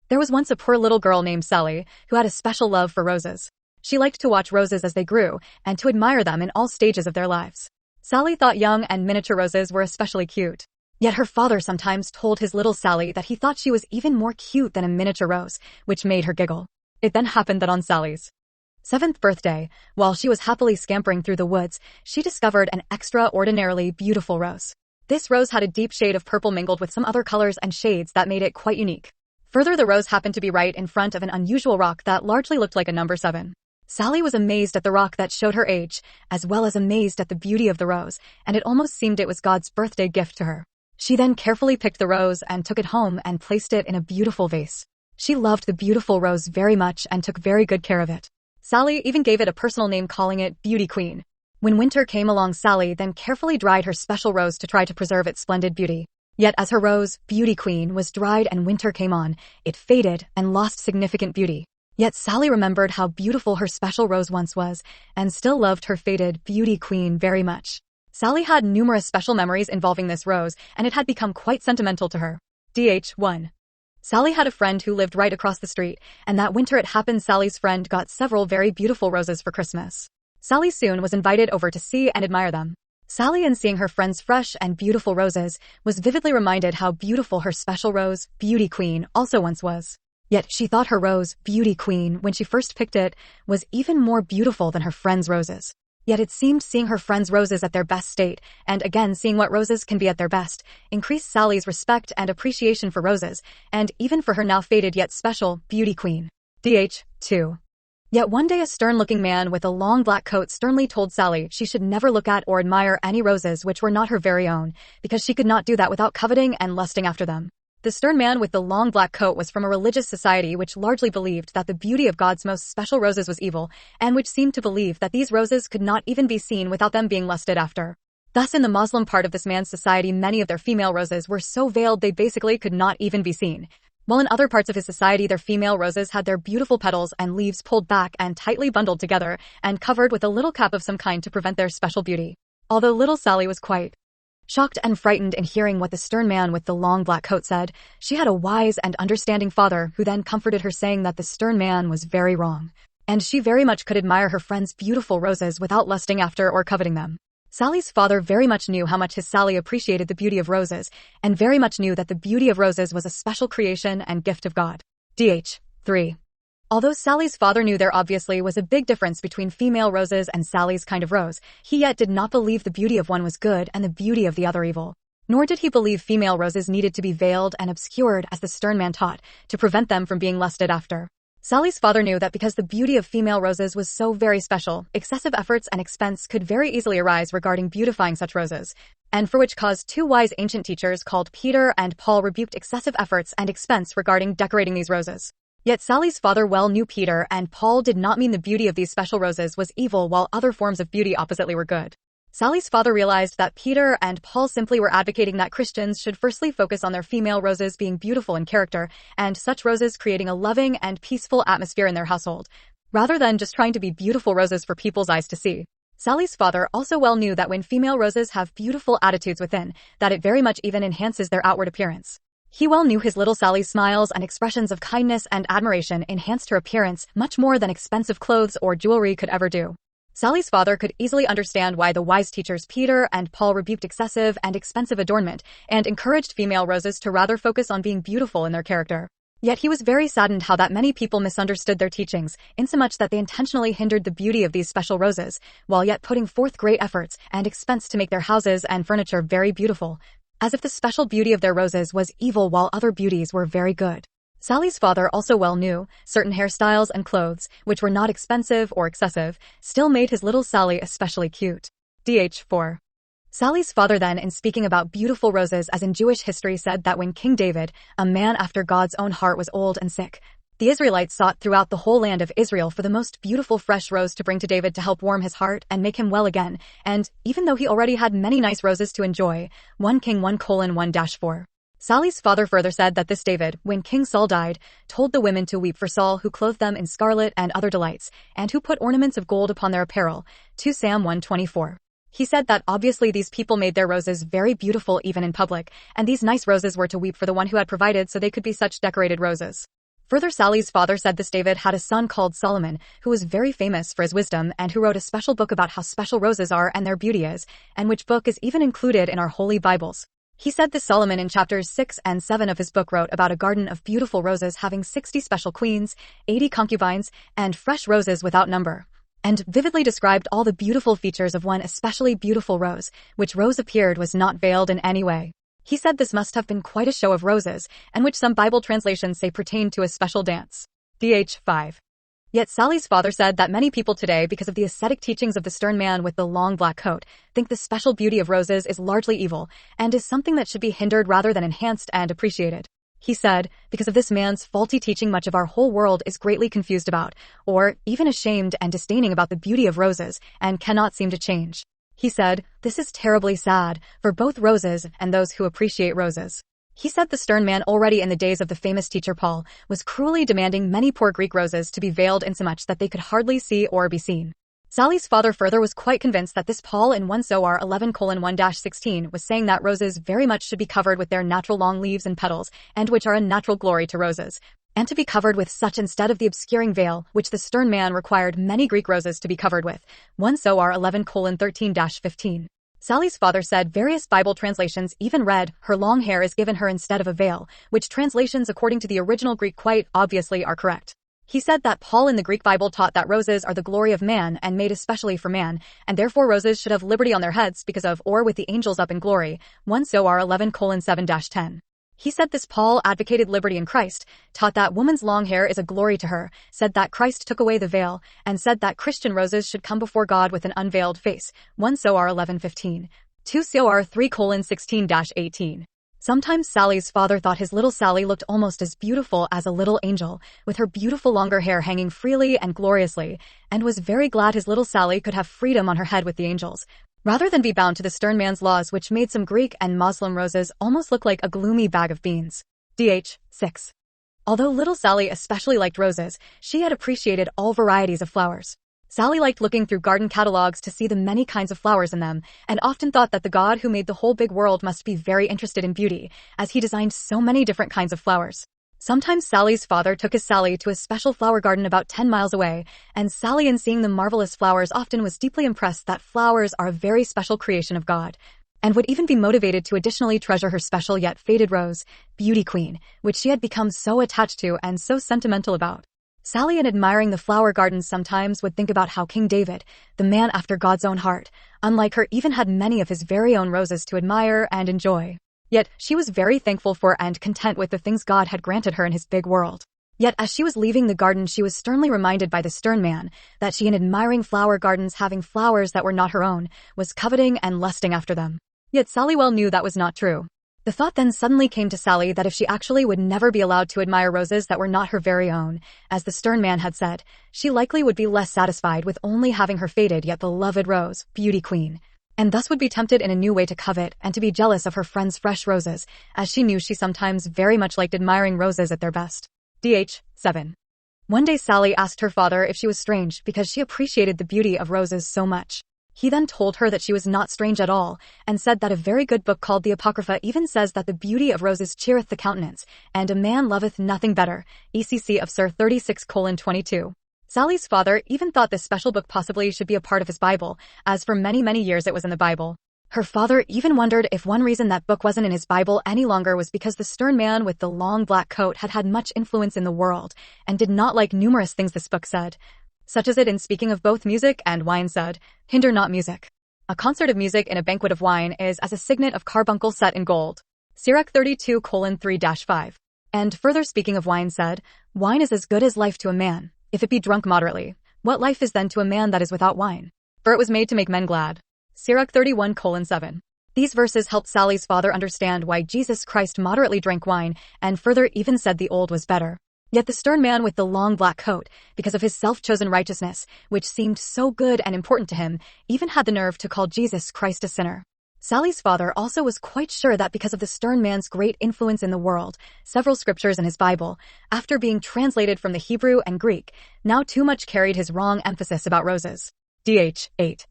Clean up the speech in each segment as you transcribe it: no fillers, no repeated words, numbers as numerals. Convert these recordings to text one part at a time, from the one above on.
There was once a poor little girl named Sally who had a special love for roses. She liked to watch roses as they grew and to admire them in all stages of their lives. Sally thought young and miniature roses were especially cute. Yet her father sometimes told his little Sally that he thought she was even more cute than a miniature rose, which made her giggle. It then happened that on Sally's 7th birthday, while she was happily scampering through the woods, she discovered an extraordinarily beautiful rose. This rose had a deep shade of purple mingled with some other colors and shades that made it quite unique. Further, the rose happened to be right in front of an unusual rock that largely looked like a number 7. Sally was amazed at the rock that showed her age, as well as amazed at the beauty of the rose, and it almost seemed it was God's birthday gift to her. She then carefully picked the rose and took it home and placed it in a beautiful vase. She loved the beautiful rose very much and took very good care of it. Sally even gave it a personal name, calling it Beauty Queen. When winter came along, Sally then carefully dried her special rose to try to preserve its splendid beauty. Yet as her rose, Beauty Queen, was dried and winter came on, it faded and lost significant beauty. Yet Sally remembered how beautiful her special rose once was, and still loved her faded Beauty Queen very much. Sally had numerous special memories involving this rose, and it had become quite sentimental to her. DH1. Sally had a friend who lived right across the street, and that winter it happened Sally's friend got several very beautiful roses for Christmas. Sally soon was invited over to see and admire them. Sally, in seeing her friend's fresh and beautiful roses, was vividly reminded how beautiful her special rose, Beauty Queen, also once was. Yet she thought her rose, Beauty Queen, when she first picked it, was even more beautiful than her friend's roses. Yet it seemed seeing her friend's roses at their best state, and again seeing what roses can be at their best, increased Sally's respect and appreciation for roses, and even for her now faded yet special Beauty Queen. DH2. Yet one day a stern-looking man with a long black coat sternly told Sally she should never look at or admire any roses which were not her very own, because she could not do that without coveting and lusting after them. The stern man with the long black coat was from a religious society which largely believed that the beauty of God's most special roses was evil, and which seemed to believe that these roses could not even be seen without them being lusted after. Thus, in the Muslim part of this man's society, many of their female roses were so veiled they basically could not even be seen. While in other parts of his society, their female roses had their beautiful petals and leaves pulled back and tightly bundled together and covered with a little cap of some kind to prevent their special beauty. Although little Sally was quite shocked and frightened in hearing what the stern man with the long black coat said, she had a wise and understanding father who then comforted her, saying that the stern man was very wrong, and she very much could admire her friend's beautiful roses without lusting after or coveting them. Sally's father very much knew how much his Sally appreciated the beauty of roses, and very much knew that the beauty of roses was a special creation and gift of God. DH3. Although Sally's father knew there obviously was a big difference between female roses and Sally's kind of rose, he yet did not believe the beauty of one was good and the beauty of the other evil. Nor did he believe female roses needed to be veiled and obscured as the stern man taught, to prevent them from being lusted after. Sally's father knew that because the beauty of female roses was so very special, excessive efforts and expense could very easily arise regarding beautifying such roses, and for which cause two wise ancient teachers called Peter and Paul rebuked excessive efforts and expense regarding decorating these roses. Yet Sally's father well knew Peter and Paul did not mean the beauty of these special roses was evil while other forms of beauty oppositely were good. Sally's father realized that Peter and Paul simply were advocating that Christians should firstly focus on their female roses being beautiful in character, and such roses creating a loving and peaceful atmosphere in their household, rather than just trying to be beautiful roses for people's eyes to see. Sally's father also well knew that when female roses have beautiful attitudes within, that it very much even enhances their outward appearance. He well knew his little Sally's smiles and expressions of kindness and admiration enhanced her appearance much more than expensive clothes or jewelry could ever do. Sally's father could easily understand why the wise teachers Peter and Paul rebuked excessive and expensive adornment and encouraged female roses to rather focus on being beautiful in their character. Yet he was very saddened how that many people misunderstood their teachings, insomuch that they intentionally hindered the beauty of these special roses, while yet putting forth great efforts and expense to make their houses and furniture very beautiful, as if the special beauty of their roses was evil while other beauties were very good. Sally's father also well knew certain hairstyles and clothes, which were not expensive or excessive, still made his little Sally especially cute. DH4. Sally's father then, in speaking about beautiful roses as in Jewish history, said that when King David, a man after God's own heart, was old and sick, the Israelites sought throughout the whole land of Israel for the most beautiful fresh rose to bring to David to help warm his heart and make him well again, and, even though he already had many nice roses to enjoy, 1 King 1:1-4. Sally's father further said that this David, when King Saul died, told the women to weep for Saul, who clothed them in scarlet and other delights, and who put ornaments of gold upon their apparel, 2 Sam 1:24. He said that obviously these people made their roses very beautiful even in public, and these nice roses were to weep for the one who had provided so they could be such decorated roses. Further, Sally's father said this David had a son called Solomon, who was very famous for his wisdom and who wrote a special book about how special roses are and their beauty is, and which book is even included in our holy Bibles. He said this Solomon in chapters 6 and 7 of his book wrote about a garden of beautiful roses having 60 special queens, 80 concubines, and fresh roses without number, and vividly described all the beautiful features of one especially beautiful rose, which rose appeared was not veiled in any way. He said this must have been quite a show of roses, and which some Bible translations say pertained to a special dance. DH 5. Yet Sally's father said that many people today, because of the ascetic teachings of the stern man with the long black coat, think the special beauty of roses is largely evil, and is something that should be hindered rather than enhanced and appreciated. He said, because of this man's faulty teaching much of our whole world is greatly confused about, or even ashamed and disdaining about the beauty of roses, and cannot seem to change. He said, this is terribly sad, for both roses and those who appreciate roses. He said the stern man already in the days of the famous teacher Paul was cruelly demanding many poor Greek roses to be veiled insomuch that they could hardly see or be seen. Sally's father further was quite convinced that this Paul in 1 Soar 11:1-16 was saying that roses very much should be covered with their natural long leaves and petals, and which are a natural glory to roses, and to be covered with such instead of the obscuring veil which the stern man required many Greek roses to be covered with. 1 Soar 11:13-15. Sally's father said various Bible translations even read, her long hair is given her instead of a veil, which translations according to the original Greek quite obviously are correct. He said that Paul in the Greek Bible taught that roses are the glory of man and made especially for man, and therefore roses should have liberty on their heads because of or with the angels up in glory. 1 Soar 11:7-10. He said this Paul advocated liberty in Christ, taught that woman's long hair is a glory to her, said that Christ took away the veil, and said that Christian roses should come before God with an unveiled face. 1 Soar 11:15. 2 Soar 3:16-18. Sometimes Sally's father thought his little Sally looked almost as beautiful as a little angel, with her beautiful longer hair hanging freely and gloriously, and was very glad his little Sally could have freedom on her head with the angels, rather than be bound to the stern man's laws which made some Greek and Moslem roses almost look like a gloomy bag of beans. DH 6. Although little Sally especially liked roses, she had appreciated all varieties of flowers. Sally liked looking through garden catalogs to see the many kinds of flowers in them, and often thought that the God who made the whole big world must be very interested in beauty, as he designed so many different kinds of flowers. Sometimes Sally's father took his Sally to a special flower garden about 10 miles away, and Sally in seeing the marvelous flowers often was deeply impressed that flowers are a very special creation of God, and would even be motivated to additionally treasure her special yet faded rose, Beauty Queen, which she had become so attached to and so sentimental about. Sally, in admiring the flower gardens, sometimes would think about how King David, the man after God's own heart, unlike her, even had many of his very own roses to admire and enjoy. Yet, she was very thankful for and content with the things God had granted her in his big world. Yet, as she was leaving the garden, she was sternly reminded by the stern man that she, in admiring flower gardens having flowers that were not her own, was coveting and lusting after them. Yet Sally well knew that was not true. The thought then suddenly came to Sally that if she actually would never be allowed to admire roses that were not her very own, as the stern man had said, she likely would be less satisfied with only having her faded yet beloved rose, Beauty Queen, and thus would be tempted in a new way to covet and to be jealous of her friend's fresh roses, as she knew she sometimes very much liked admiring roses at their best. DH 7. One day Sally asked her father if she was strange because she appreciated the beauty of roses so much. He then told her that she was not strange at all, and said that a very good book called the Apocrypha even says that the beauty of roses cheereth the countenance, and a man loveth nothing better. ECC of Sir 36:22. Sally's father even thought this special book possibly should be a part of his Bible, as for many years it was in the Bible. Her father even wondered if one reason that book wasn't in his Bible any longer was because the stern man with the long black coat had had much influence in the world, and did not like numerous things this book said, such as it in speaking of both music and wine said, hinder not music. A concert of music in a banquet of wine is as a signet of carbuncle set in gold. Sirach 32:3-5. And further speaking of wine said, wine is as good as life to a man, if it be drunk moderately. What life is then to a man that is without wine? For it was made to make men glad. Sirach 31:7. These verses helped Sally's father understand why Jesus Christ moderately drank wine, and further even said the old was better. Yet the stern man with the long black coat, because of his self-chosen righteousness, which seemed so good and important to him, even had the nerve to call Jesus Christ a sinner. Sally's father also was quite sure that because of the stern man's great influence in the world, several scriptures in his Bible, after being translated from the Hebrew and Greek, now too much carried his wrong emphasis about roses. DH 8.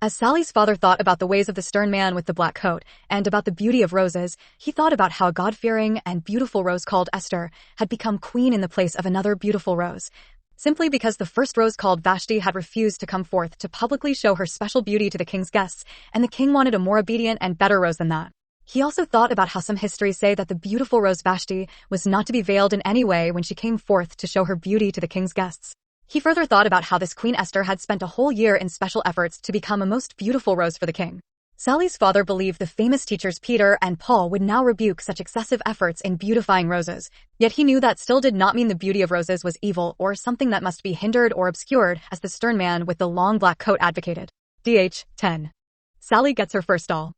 As Sally's father thought about the ways of the stern man with the black coat and about the beauty of roses, he thought about how a God-fearing and beautiful rose called Esther had become queen in the place of another beautiful rose, simply because the first rose called Vashti had refused to come forth to publicly show her special beauty to the king's guests, and the king wanted a more obedient and better rose than that. He also thought about how some histories say that the beautiful rose Vashti was not to be veiled in any way when she came forth to show her beauty to the king's guests. He further thought about how this Queen Esther had spent a whole year in special efforts to become a most beautiful rose for the king. Sally's father believed the famous teachers Peter and Paul would now rebuke such excessive efforts in beautifying roses, yet he knew that still did not mean the beauty of roses was evil or something that must be hindered or obscured, as the stern man with the long black coat advocated. DH 10. Sally gets her first doll.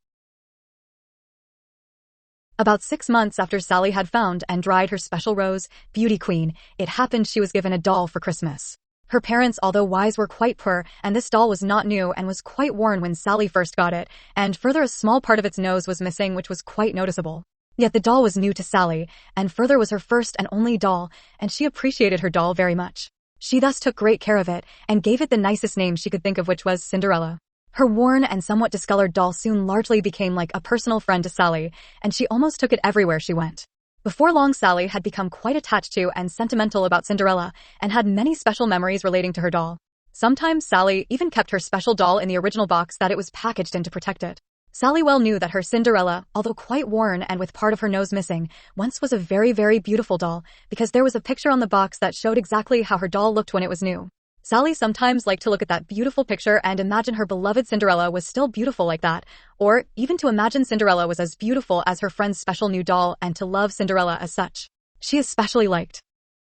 About 6 months after Sally had found and dried her special rose, Beauty Queen, it happened she was given a doll for Christmas. Her parents, although wise, were quite poor, and this doll was not new and was quite worn when Sally first got it, and further a small part of its nose was missing, which was quite noticeable. Yet the doll was new to Sally, and further was her first and only doll, and she appreciated her doll very much. She thus took great care of it, and gave it the nicest name she could think of, which was Cinderella. Her worn and somewhat discolored doll soon largely became like a personal friend to Sally, and she almost took it everywhere she went. Before long, Sally had become quite attached to and sentimental about Cinderella, and had many special memories relating to her doll. Sometimes Sally even kept her special doll in the original box that it was packaged in to protect it. Sally well knew that her Cinderella, although quite worn and with part of her nose missing, once was a very, very beautiful doll, because there was a picture on the box that showed exactly how her doll looked when it was new. Sally sometimes liked to look at that beautiful picture and imagine her beloved Cinderella was still beautiful like that, or even to imagine Cinderella was as beautiful as her friend's special new doll and to love Cinderella as such. She especially liked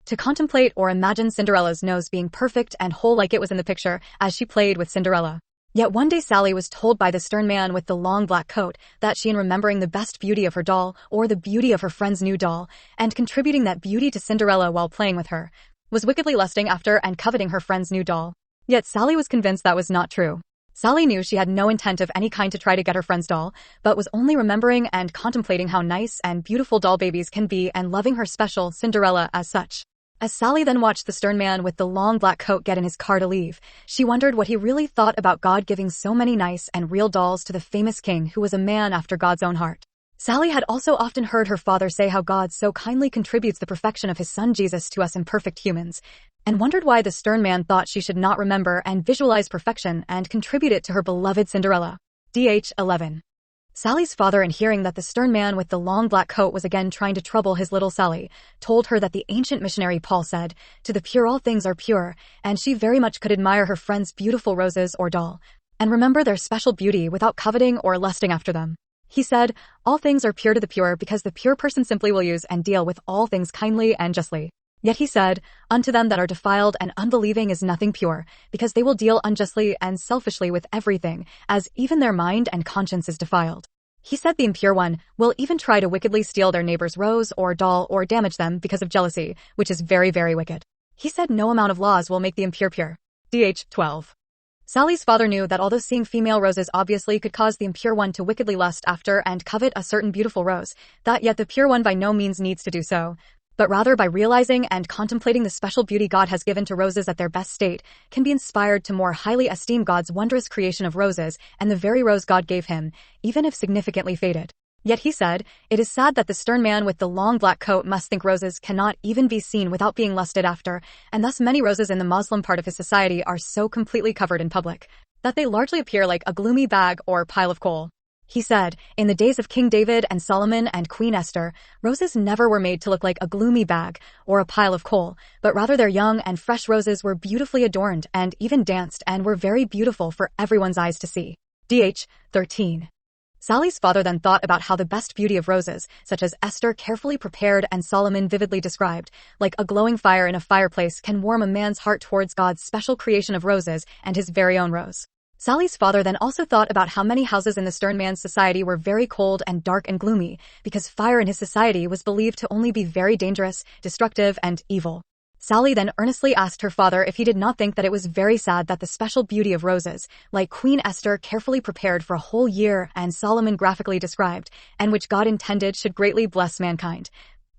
to contemplate or imagine Cinderella's nose being perfect and whole like it was in the picture as she played with Cinderella. Yet one day Sally was told by the stern man with the long black coat that she, in remembering the best beauty of her doll or the beauty of her friend's new doll and contributing that beauty to Cinderella while playing with her, was wickedly lusting after and coveting her friend's new doll. Yet Sally was convinced that was not true. Sally knew she had no intent of any kind to try to get her friend's doll, but was only remembering and contemplating how nice and beautiful doll babies can be and loving her special Cinderella as such. As Sally then watched the stern man with the long black coat get in his car to leave, she wondered what he really thought about God giving so many nice and real dolls to the famous king who was a man after God's own heart. Sally had also often heard her father say how God so kindly contributes the perfection of his son Jesus to us imperfect humans, and wondered why the stern man thought she should not remember and visualize perfection and contribute it to her beloved Cinderella. DH 11. Sally's father, in hearing that the stern man with the long black coat was again trying to trouble his little Sally, told her that the ancient missionary Paul said, "To the pure all things are pure," and she very much could admire her friend's beautiful roses or doll, and remember their special beauty without coveting or lusting after them. He said, "All things are pure to the pure, because the pure person simply will use and deal with all things kindly and justly." Yet he said, "Unto them that are defiled and unbelieving is nothing pure, because they will deal unjustly and selfishly with everything, as even their mind and conscience is defiled." He said the impure one will even try to wickedly steal their neighbor's rose or doll or damage them because of jealousy, which is very, very wicked. He said no amount of laws will make the impure pure. DH 12. Sally's father knew that although seeing female roses obviously could cause the impure one to wickedly lust after and covet a certain beautiful rose, that yet the pure one by no means needs to do so, but rather by realizing and contemplating the special beauty God has given to roses at their best state, can be inspired to more highly esteem God's wondrous creation of roses and the very rose God gave him, even if significantly faded. Yet he said, "It is sad that the stern man with the long black coat must think roses cannot even be seen without being lusted after, and thus many roses in the Muslim part of his society are so completely covered in public that they largely appear like a gloomy bag or pile of coal." He said, "In the days of King David and Solomon and Queen Esther, roses never were made to look like a gloomy bag or a pile of coal, but rather their young and fresh roses were beautifully adorned and even danced and were very beautiful for everyone's eyes to see." DH 13. Sally's father then thought about how the best beauty of roses, such as Esther carefully prepared and Solomon vividly described, like a glowing fire in a fireplace, can warm a man's heart towards God's special creation of roses and his very own rose. Sally's father then also thought about how many houses in the stern man's society were very cold and dark and gloomy, because fire in his society was believed to only be very dangerous, destructive, and evil. Sally then earnestly asked her father if he did not think that it was very sad that the special beauty of roses, like Queen Esther carefully prepared for a whole year and Solomon graphically described, and which God intended should greatly bless mankind,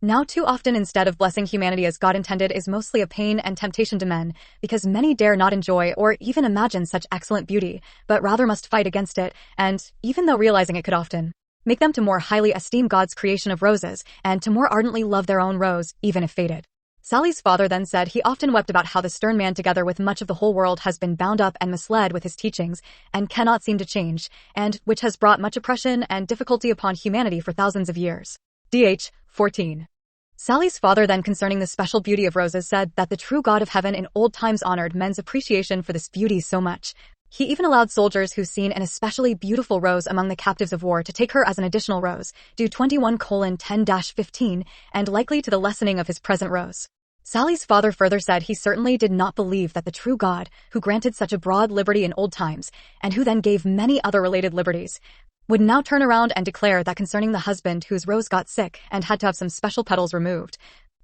Now too often instead of blessing humanity as God intended is mostly a pain and temptation to men, because many dare not enjoy or even imagine such excellent beauty, but rather must fight against it, and, even though realizing it could often make them to more highly esteem God's creation of roses, and to more ardently love their own rose, even if faded. Sally's father then said he often wept about how the stern man together with much of the whole world has been bound up and misled with his teachings, and cannot seem to change, and which has brought much oppression and difficulty upon humanity for thousands of years. DH 14. Sally's father then concerning the special beauty of roses said that the true God of heaven in old times honored men's appreciation for this beauty so much. He even allowed soldiers who seen an especially beautiful rose among the captives of war to take her as an additional rose, due 21:10-15, and likely to the lessening of his present rose. Sally's father further said he certainly did not believe that the true God, who granted such a broad liberty in old times, and who then gave many other related liberties, would now turn around and declare that concerning the husband whose rose got sick and had to have some special petals removed,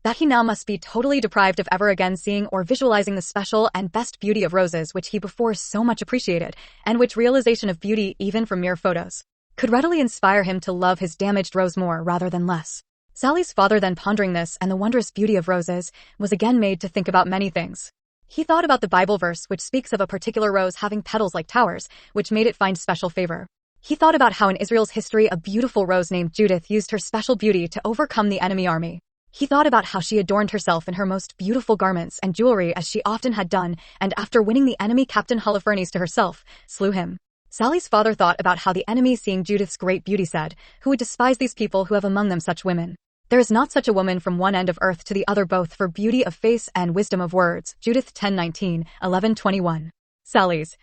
that he now must be totally deprived of ever again seeing or visualizing the special and best beauty of roses which he before so much appreciated, and which realization of beauty even from mere photos could readily inspire him to love his damaged rose more rather than less. Sally's father then pondering this and the wondrous beauty of roses, was again made to think about many things. He thought about the Bible verse which speaks of a particular rose having petals like towers, which made it find special favor. He thought about how in Israel's history a beautiful rose named Judith used her special beauty to overcome the enemy army. He thought about how she adorned herself in her most beautiful garments and jewelry as she often had done, and after winning the enemy Captain Holofernes to herself, slew him. Sally's father thought about how the enemy seeing Judith's great beauty said, "Who would despise these people who have among them such women? There is not such a woman from one end of earth to the other both for beauty of face and wisdom of words." Judith 10:19, 11:21. Sally's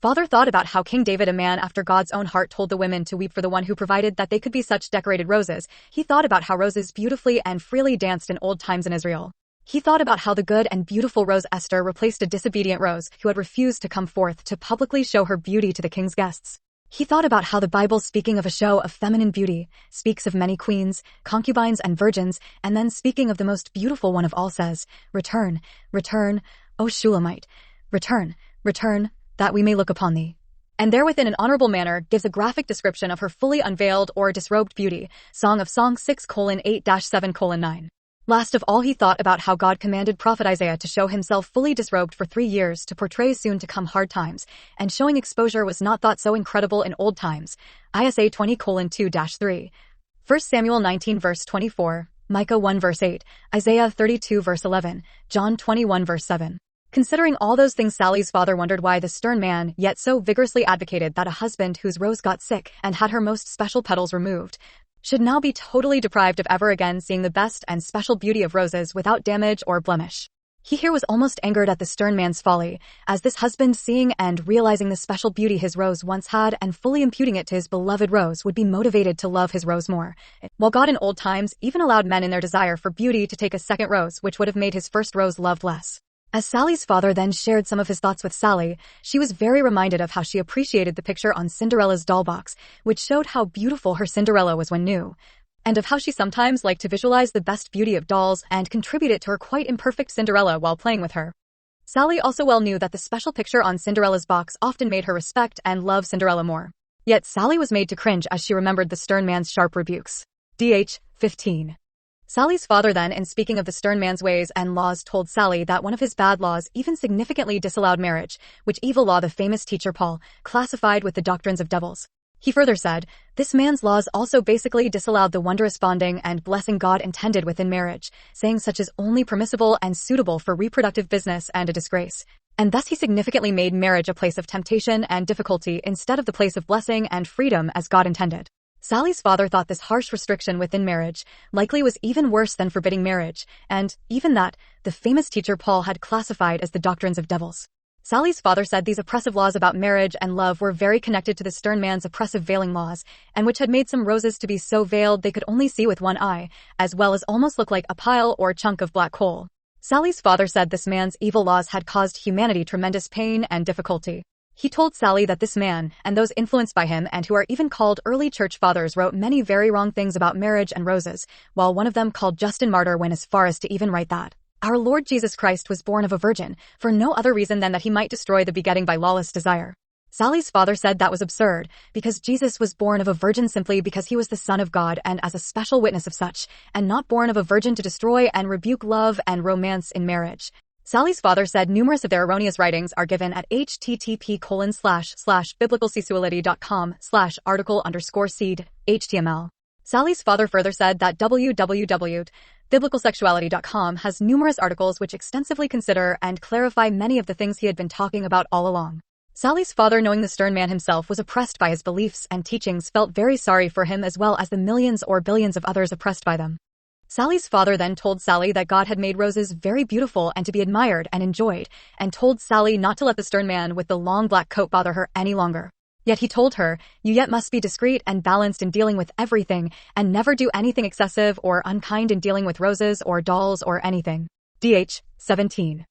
father thought about how King David, a man after God's own heart, told the women to weep for the one who provided that they could be such decorated roses. He thought about how roses beautifully and freely danced in old times in Israel. He thought about how the good and beautiful rose Esther replaced a disobedient rose who had refused to come forth to publicly show her beauty to the king's guests. He thought about how the Bible, speaking of a show of feminine beauty, speaks of many queens, concubines, and virgins, and then speaking of the most beautiful one of all says, "Return, return, O Shulamite, return, return, that we may look upon thee." And therewith in an honorable manner gives a graphic description of her fully unveiled or disrobed beauty. Song of Songs 6:8-7:9. Last of all he thought about how God commanded prophet Isaiah to show himself fully disrobed for 3 years to portray soon to come hard times, and showing exposure was not thought so incredible in old times. Isa 20:2-3. 1 Samuel 19 verse 24, Micah 1 verse 8, Isaiah 32 verse 11, John 21 verse 7. Considering all those things, Sally's father wondered why the stern man yet so vigorously advocated that a husband whose rose got sick and had her most special petals removed should now be totally deprived of ever again seeing the best and special beauty of roses without damage or blemish. He here was almost angered at the stern man's folly, as this husband seeing and realizing the special beauty his rose once had and fully imputing it to his beloved rose would be motivated to love his rose more, while God in old times even allowed men in their desire for beauty to take a second rose which would have made his first rose loved less. As Sally's father then shared some of his thoughts with Sally, she was very reminded of how she appreciated the picture on Cinderella's doll box, which showed how beautiful her Cinderella was when new, and of how she sometimes liked to visualize the best beauty of dolls and contribute it to her quite imperfect Cinderella while playing with her. Sally also well knew that the special picture on Cinderella's box often made her respect and love Cinderella more. Yet Sally was made to cringe as she remembered the stern man's sharp rebukes. DH 15. Sally's father then, in speaking of the stern man's ways and laws, told Sally that one of his bad laws even significantly disallowed marriage, which evil law the famous teacher Paul classified with the doctrines of devils. He further said, this man's laws also basically disallowed the wondrous bonding and blessing God intended within marriage, saying such is only permissible and suitable for reproductive business and a disgrace. And thus he significantly made marriage a place of temptation and difficulty instead of the place of blessing and freedom as God intended. Sally's father thought this harsh restriction within marriage likely was even worse than forbidding marriage, and even that, the famous teacher Paul had classified as the doctrines of devils. Sally's father said these oppressive laws about marriage and love were very connected to the stern man's oppressive veiling laws, and which had made some roses to be so veiled they could only see with one eye, as well as almost look like a pile or chunk of black coal. Sally's father said this man's evil laws had caused humanity tremendous pain and difficulty. He told Sally that this man, and those influenced by him and who are even called early church fathers, wrote many very wrong things about marriage and roses, while one of them called Justin Martyr went as far as to even write that our Lord Jesus Christ was born of a virgin, for no other reason than that he might destroy the begetting by lawless desire. Sally's father said that was absurd, because Jesus was born of a virgin simply because he was the Son of God and as a special witness of such, and not born of a virgin to destroy and rebuke love and romance in marriage. Sally's father said numerous of their erroneous writings are given at http://biblicalsexuality.com/article_seed, HTML. Sally's father further said that www.biblicalsexuality.com has numerous articles which extensively consider and clarify many of the things he had been talking about all along. Sally's father, knowing the stern man himself was oppressed by his beliefs and teachings, felt very sorry for him as well as the millions or billions of others oppressed by them. Sally's father then told Sally that God had made roses very beautiful and to be admired and enjoyed, and told Sally not to let the stern man with the long black coat bother her any longer. Yet he told her, "You yet must be discreet and balanced in dealing with everything, and never do anything excessive or unkind in dealing with roses or dolls or anything." DH 17.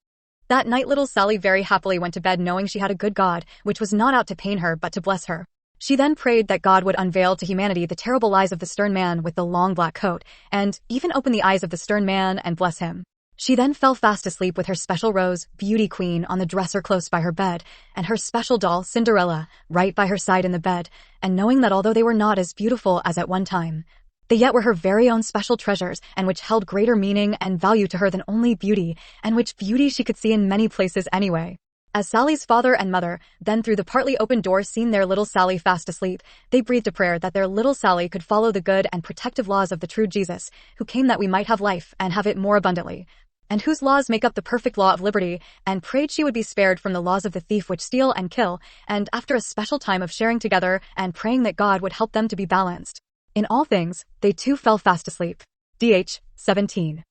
That night little Sally very happily went to bed knowing she had a good God, which was not out to pain her but to bless her. She then prayed that God would unveil to humanity the terrible lies of the stern man with the long black coat, and even open the eyes of the stern man and bless him. She then fell fast asleep with her special rose, Beauty Queen, on the dresser close by her bed, and her special doll, Cinderella, right by her side in the bed, and knowing that although they were not as beautiful as at one time, they yet were her very own special treasures, and which held greater meaning and value to her than only beauty, and which beauty she could see in many places anyway. As Sally's father and mother, then through the partly open door seen their little Sally fast asleep, they breathed a prayer that their little Sally could follow the good and protective laws of the true Jesus, who came that we might have life and have it more abundantly, and whose laws make up the perfect law of liberty, and prayed she would be spared from the laws of the thief which steal and kill, and after a special time of sharing together and praying that God would help them to be balanced in all things, they too fell fast asleep. DH 17.